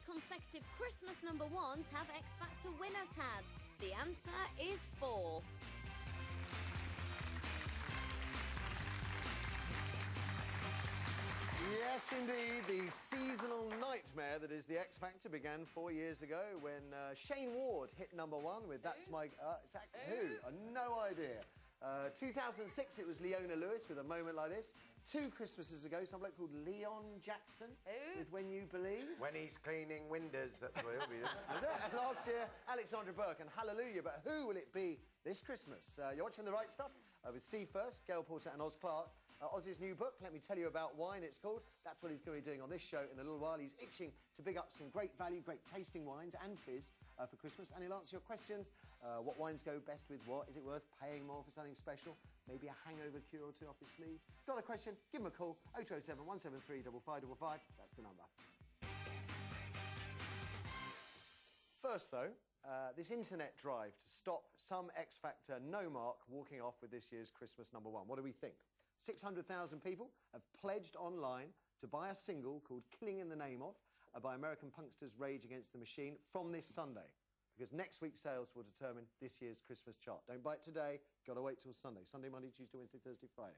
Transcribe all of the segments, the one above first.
consecutive Christmas #1s have X Factor winners had? The answer is 4. Yes, indeed. The seasonal nightmare that is the X Factor began 4 years ago when Shane Ward hit #1 with That's My... exactly who? No idea. 2006, it was Leona Lewis with A Moment Like This. 2 Christmases ago, some bloke called Leon Jackson with When You Believe. When he's cleaning windows, that's what he'll be doing. And last year, Alexandra Burke and Hallelujah. But who will it be this Christmas? You're watching The Right Stuff with Steve First, Gail Porter and Oz Clark. Oz's new book, Let Me Tell You About Wine, it's called. That's what he's going to be doing on this show in a little while. He's itching to big up some great value, great tasting wines and fizz for Christmas, and he'll answer your questions. What wines go best with what? Is it worth paying more for something special? Maybe a hangover cure or two up his sleeve? Got a question? Give him a call. 0207 173 5555. That's the number. First, though, this internet drive to stop some X Factor no-mark walking off with this year's Christmas #1. What do we think? 600,000 people have pledged online to buy a single called Killing in the Name Of by American punksters Rage Against the Machine from this Sunday, because next week's sales will determine this year's Christmas chart. Don't buy it today, got to wait till Sunday. Sunday, Monday, Tuesday, Wednesday, Thursday, Friday.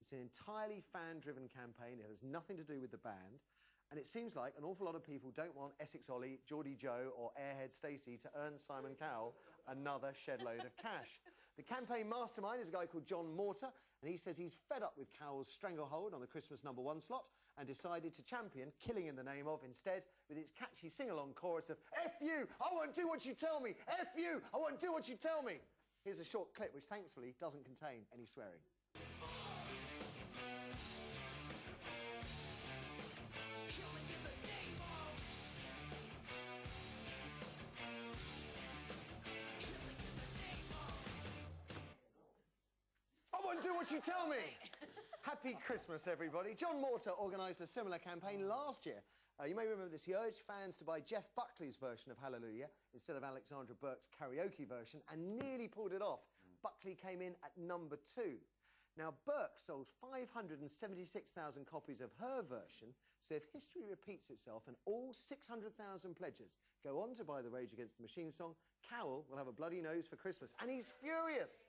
It's an entirely fan-driven campaign. It has nothing to do with the band. And it seems like an awful lot of people don't want Essex Ollie, Geordie Joe or Airhead Stacey to earn Simon Cowell another shed load of cash. The campaign mastermind is a guy called John Mortar, and he says he's fed up with Cowell's stranglehold on the Christmas #1 slot and decided to champion Killing in the Name Of instead with its catchy sing-along chorus of F you, I won't do what you tell me! F you, I won't do what you tell me! Here's a short clip which thankfully doesn't contain any swearing. Do what you tell me! Happy Christmas, everybody. John Mortar organised a similar campaign last year. You may remember this. He urged fans to buy Jeff Buckley's version of Hallelujah instead of Alexandra Burke's karaoke version and nearly pulled it off. Buckley came in at #2. Now, Burke sold 576,000 copies of her version, so if history repeats itself and all 600,000 pledgers go on to buy the Rage Against the Machine song, Cowell will have a bloody nose for Christmas. And he's furious!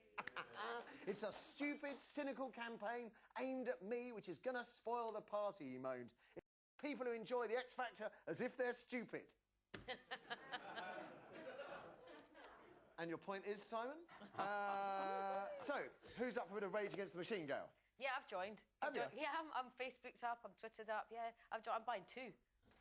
It's a stupid, cynical campaign aimed at me, which is going to spoil the party, he moaned. It's people who enjoy the X Factor as if they're stupid. And your point is, Simon? So, who's up for a bit of Rage Against the Machine, Gail? Yeah, I've joined. Have you? Yeah, I'm Facebook's up, I'm Twittered up, yeah. I'm buying 2.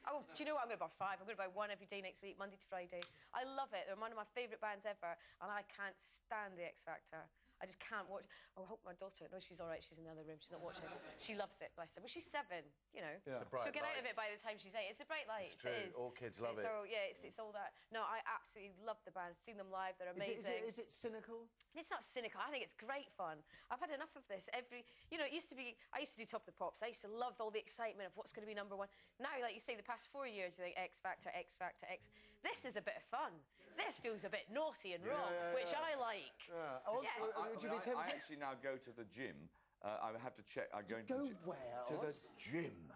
Oh, do you know what? I'm going to buy 5. I'm going to buy 1 every day next week, Monday to Friday. I love it. They're one of my favourite bands ever, and I can't stand the X Factor. I just can't watch... Oh, I hope my daughter... No, she's all right. She's in the other room. She's not watching. She loves it, bless her. Well, she's 7, you know. Yeah. She'll get out of it by the time she's 8. It's the bright lights. It's true. It is. All kids love it. So, yeah, it's all that. No, I absolutely love the band. Seen them live. They're amazing. Is it cynical? It's not cynical. I think it's great fun. I've had enough of this. You know, it used to be... I used to do Top of the Pops. I used to love all the excitement of what's going to be #1. Now, like you say, the past 4 years, you think X Factor, X Factor, X... This is a bit of fun. This feels a bit naughty and wrong, which I like. Would you be tempted? I actually now go to the gym. I have to check. I go where? To the gym.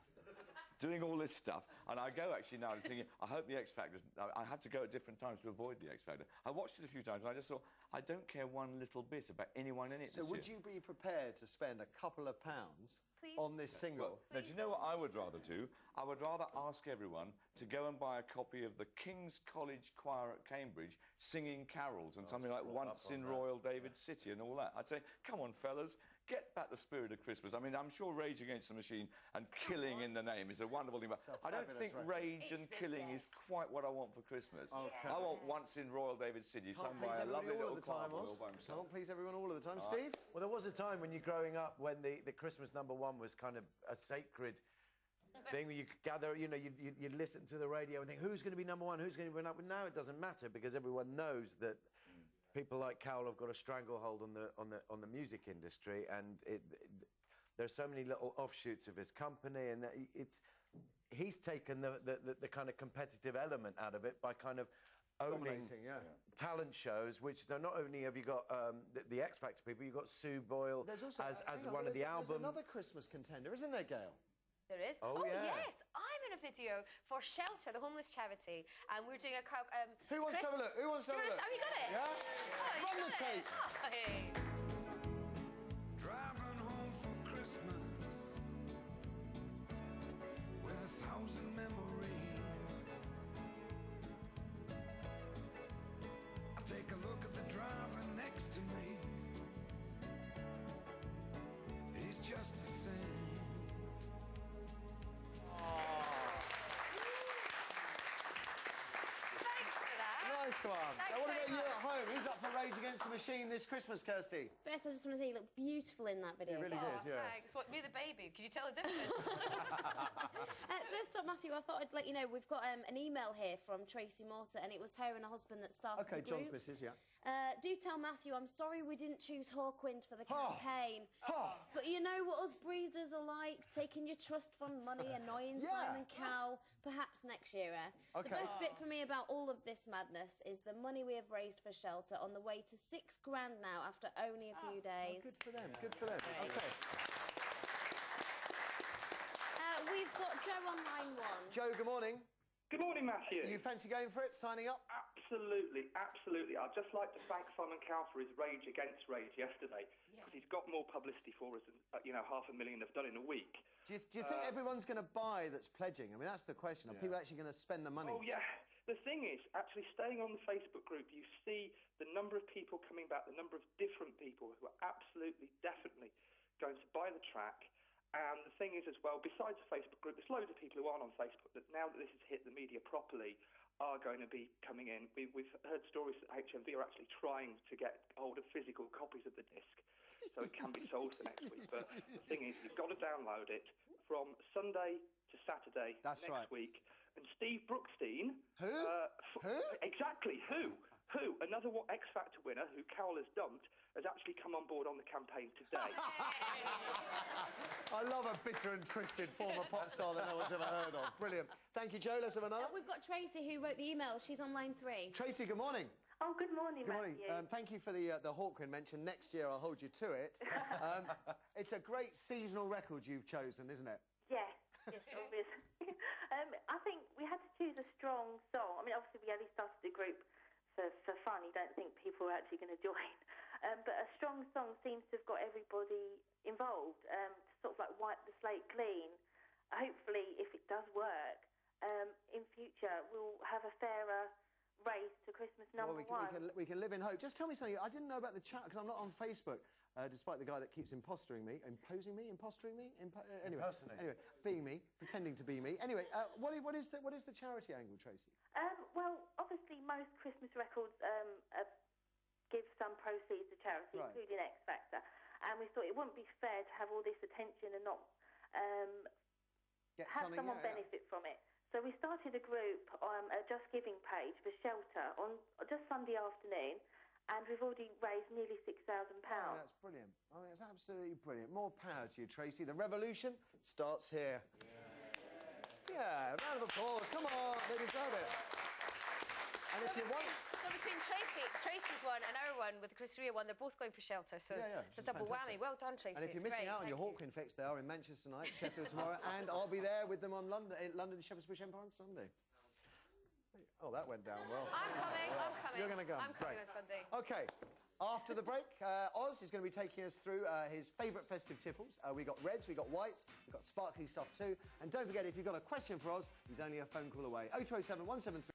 Doing all this stuff, and I go actually now thinking, I hope the X Factor. I have to go at different times to avoid the X Factor. I watched it a few times, and I just thought, I don't care one little bit about anyone in it. So, would you be prepared to spend a couple of pounds on this single? Now, do you know what I would rather do? I would rather ask everyone to go and buy a copy of the King's College Choir at Cambridge singing carols and something like Once in Royal David City and all that. I'd say, come on, fellas, get back the spirit of Christmas. I mean, I'm sure Rage Against the Machine and Killing in the Name is a wonderful thing, but I don't think Rage and Killing is quite what I want for Christmas. Okay. I want Once in Royal David City, sung by a lovely little choir boy all by himself. Can't please everyone all of the time. Steve? Well, there was a time when you're growing up when the Christmas #1 was kind of a sacred thing where you could gather, you know, you'd listen to the radio and think, who's going to be #1, who's going to be #1? Now it doesn't matter because everyone knows that people like Cowell have got a stranglehold on the music industry, and there's so many little offshoots of his company, and he's taken the kind of competitive element out of it by kind of owning talent shows, which not only have you got the X Factor people, you've got Sue Boyle as one of the albums. There's another Christmas contender, isn't there, Gail? There is? Oh, yeah. Yes, I'm in a a video for Shelter, the homeless charity, and we're doing a... Who wants to have a look? Who wants to have a look? Have you got it? Yeah? Oh, Run the tape. Oh, hey. Driving home for Christmas with 1,000 memories. I take a look at the driver next to me. He's just the same. Thanks for that. Nice one. Thanks Now, what very about you much. at home? Who's up for Rage Against the Machine this Christmas, Kirsty? First, I just want to say you look beautiful in that video. You really girl. did, yes. Thanks. What, me the baby? Could you tell the difference? First up, Matthew, I thought I'd let you know we've got an email here from Tracy Mortar, and it was her and her husband that started Okay, the group. John's missus, yeah. Do tell Matthew, I'm sorry we didn't choose Hawkwind for the campaign. But you know what us breeders are like, taking your trust fund money, annoying Yeah. Simon Cowell, perhaps next year. Okay. The best bit for me about all of this madness is the money we have raised for Shelter, on the way to £6 grand now after only a few days. Good for them, good for them. Okay. We've got Joe on line 1. Joe, good morning. Good morning, Matthew. You fancy going for it, signing up? Absolutely, absolutely. I'd just like to thank Simon Cowell for his Rage Against Rage yesterday, because he's got more publicity for us than, 500,000 have done in a week. Do you think everyone's going to buy that's pledging? I mean, that's the question. Are people actually going to spend the money? Oh, yeah. The thing is, actually staying on the Facebook group, you see the number of people coming back, the number of different people who are absolutely, definitely going to buy the track. And the thing is as well, besides the Facebook group, there's loads of people who aren't on Facebook that now that this has hit the media properly are going to be coming in. We've heard stories that HMV are actually trying to get hold of physical copies of the disc so it can be sold for next week. But the thing is, you've got to download it from Sunday to Saturday next week. And Steve Brookstein... Who? Who? Exactly, who? Another X Factor winner who Cowell has dumped has actually come on board on the campaign today. I love a bitter and twisted former pop star that no one's ever heard of. Brilliant. Thank you, Joe. Let's have another. We've got Tracy who wrote the email. She's on line 3. Tracy, good morning. Oh, good morning, Good morning. Matthew. Thank you for the Hawkwind mention. Next year, I'll hold you to it. It's a great seasonal record you've chosen, isn't it? Yes, obvious. I think we had to choose a strong song. I mean, obviously, we only started the group for fun. You don't think people are actually going to join. But a strong song seems to have got everybody involved, to sort of like wipe the slate clean. Hopefully, if it does work, in future, we'll have a fairer race to Christmas number 1. We can live in hope. Just tell me something. I didn't know about the chat, because I'm not on Facebook, despite the guy that keeps imposturing me. Imposing me? Impostering me? Anyway, being me. Pretending to be me. Anyway, what is the charity angle, Tracy? Well, obviously, most Christmas records give some proceeds to charity, including X Factor. And we thought it wouldn't be fair to have all this attention and not have someone benefit from it. So we started a group, a Just Giving page for Shelter on just Sunday afternoon, and we've already raised nearly £6,000. Oh, that's brilliant. I mean, it's absolutely brilliant. More power to you, Tracy. The revolution starts here. Yeah, round of applause. Come on, they deserve it. And if you want... So between Tracy's one and our one with the Chris Rea one, they're both going for Shelter, so it's a double whammy. Well done, Tracy. And if you're missing out on your Hawkwind fix, they are in Manchester tonight, Sheffield tomorrow, and I'll be there with them on London Shepherd's Bush Empire on Sunday. Oh, that went down well. I'm coming. You're going to come. I'm coming on Sunday. OK. After the break, Oz is going to be taking us through his favourite festive tipples. We got reds, we got whites, we got sparkly stuff too. And don't forget, if you've got a question for Oz, he's only a phone call away. 0207 173